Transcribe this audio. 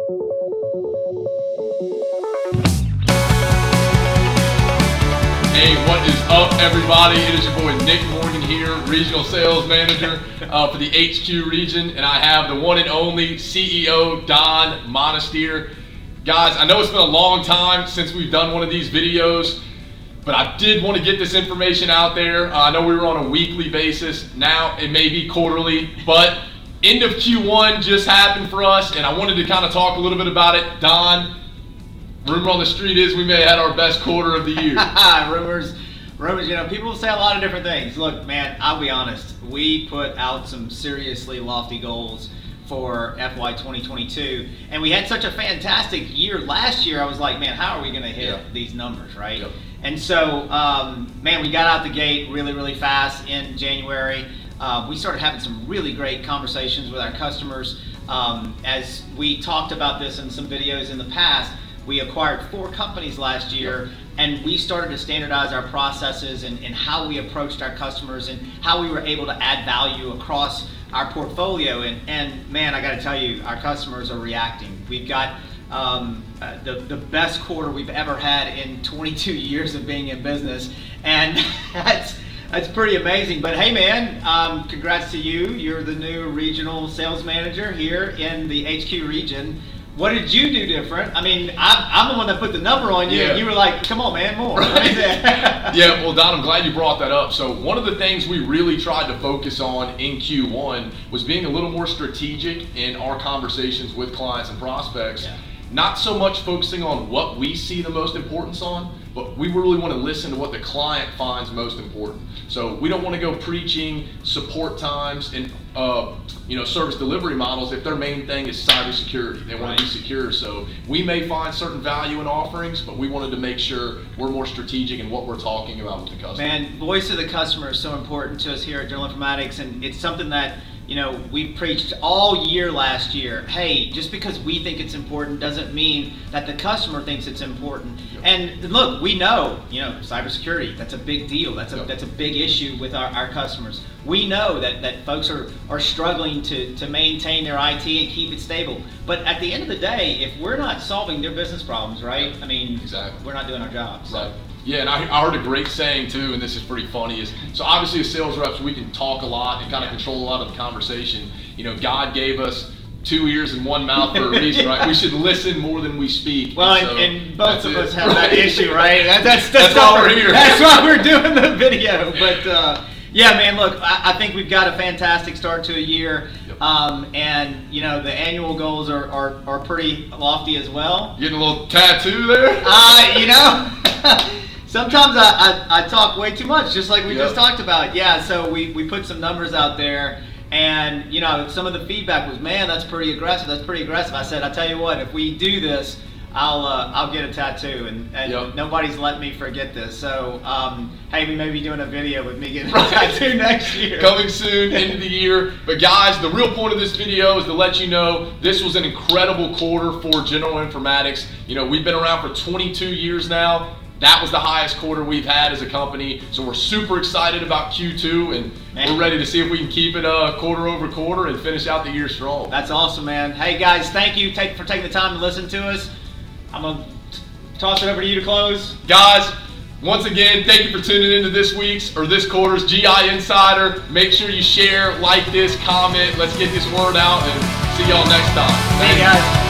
Hey, what is up, everybody? It is your boy Nick Morgan here, Regional Sales Manager for the HQ region, and I have the one and only CEO, Don Monastir. Guys, I know it's been a long time since we've done one of these videos, but I did want to get this information out there. I know we were on a weekly basis. Now it may be quarterly, but end of Q1 just happened for us, and I wanted to kind of talk a little bit about it. Don, rumor on the street is we may have had our best quarter of the year. rumors, people say a lot of different things. Look, man, I'll be honest. We put out some seriously lofty goals for FY 2022, and we had such a fantastic year last year. I was like, man, how are we going to hit these numbers, right? Yep. And so, man, we got out the gate really fast in January. We started having some really great conversations with our customers. As we talked about this in some videos in the past, we acquired 4 companies last year, and we started to standardize our processes and how we approached our customers and how we were able to add value across our portfolio. And man, I got to tell you, our customers are reacting. We've got the best quarter we've ever had in 22 years of being in business, and that's pretty amazing. But hey, man, congrats to you. You're the new regional sales manager here in the HQ region. What did you do different? I mean, I'm the one that put the number on you, and you were like, come on, man, more. Right? Yeah, well, Don, I'm glad you brought that up. So one of the things we really tried to focus on in Q1 was being a little more strategic in our conversations with clients and prospects. Yeah. Not so much focusing on what we see the most importance on, but we really want to listen to what the client finds most important. So we don't want to go preaching support times and service delivery models if their main thing is cybersecurity. They want to be secure. So we may find certain value in offerings, but we wanted to make sure we're more strategic in what we're talking about with the customer. Man, voice of the customer is so important to us here at General Informatics, and it's something that we preached all year last year. Hey, just because we think it's important doesn't mean that the customer thinks it's important. Yep. And look, we know, cybersecurity, that's a big deal. That's a big issue with our customers. We know that folks are struggling to maintain their IT and keep it stable. But at the end of the day, if we're not solving their business problems, right? I mean, we're not doing our jobs. Right. Yeah, and I heard a great saying too, and this is pretty funny, so obviously as sales reps, we can talk a lot and kind of control a lot of the conversation. God gave us 2 ears and 1 mouth for a reason, right? We should listen more than we speak. Well, and both of us have that issue, right? That's why we're here. That's why we're doing the video. But yeah, man, look, I think we've got a fantastic start to a year. Yep. And the annual goals are pretty lofty as well. Getting a little tattoo there? Sometimes I talk way too much, just like we just talked about. Yeah, so we put some numbers out there, and some of the feedback was, man, that's pretty aggressive. I said, I tell you what, if we do this, I'll get a tattoo, and nobody's let me forget this. So hey, we may be doing a video with me getting a tattoo next year. Coming soon, end of the year. But guys, the real point of this video is to let you know this was an incredible quarter for General Informatics. We've been around for 22 years now. That was the highest quarter we've had as a company, so we're super excited about Q2, and we're ready to see if we can keep it quarter over quarter and finish out the year strong. That's awesome, man. Hey guys, thank you for taking the time to listen to us. I'm going to toss it over to you to close. Guys, once again, thank you for tuning into this quarter's GI Insider. Make sure you share, like this, comment. Let's get this word out, and see y'all next time. Hey guys.